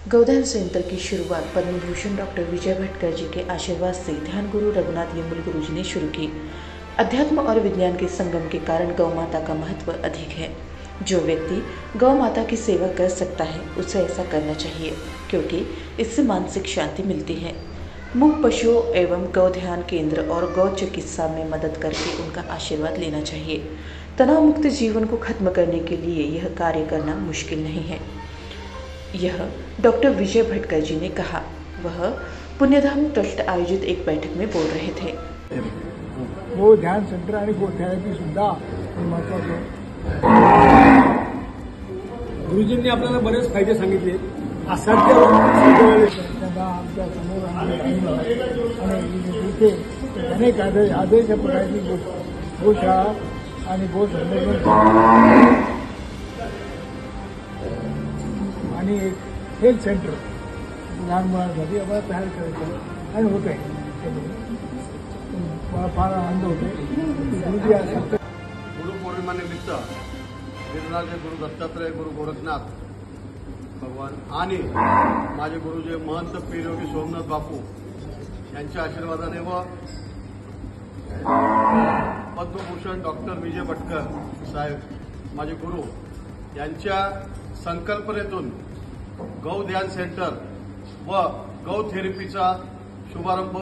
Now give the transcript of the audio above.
गौधन centre की शुरुआत Padma Bhushan doctor Vijay Bhatkar जी के आशीर्वाद से ध्यान गुरु रघुनाथ यमुल गुरु जी ने शुरू की। अध्यात्म और विज्ञान के संगम के कारण गौ माता का महत्व अधिक है। जो व्यक्ति गौ माता की सेवा कर सकता है उसे ऐसा करना चाहिए, क्योंकि इससे मानसिक शांति मिलती है। मूक पशुओं एवं गौ ध्यान केंद्र और गौ चिकित्सा में मदद करके उनका आशीर्वाद लेना चाहिए। तनाव मुक्त जीवन को खत्म करने के लिए यह कार्य करना मुश्किल नहीं है। यह डॉक्टर विजय भटकर जी ने कहा। वह पुण्यधाम ट्रस्ट आयोजित एक बैठक में बोल रहे थे। गो ध्यान सेंटर आणि गो थेरपी सुद्धा महत्वाचं। गुरुजींनी आपल्याला बरेच फायदे सांगितले। असाध्य आमच्या समोर आणि इथे अनेक आदेश प्रकारची गोशाळा आणि गो संवर्धन आणि एक हेल्थ सेंटर लहान मुलांसाठी आम्हाला तयार करायचं आणि होत आहे। मला फार आनंद होतो। गुरुपौर्णिमेनिमित्त गिरणारचे गुरु दत्तात्रय, गुरु गोरखनाथ भगवान आणि माझे गुरुजी महंत पीरयोगी सोमनाथ बापू यांच्या आशीर्वादाने व पद्मभूषण डॉक्टर विजय भटकर साहेब माझे गुरु यांच्या संकल्पनेतून गौ ध्यान सेंटर व गौ थेरपीचा शुभारंभ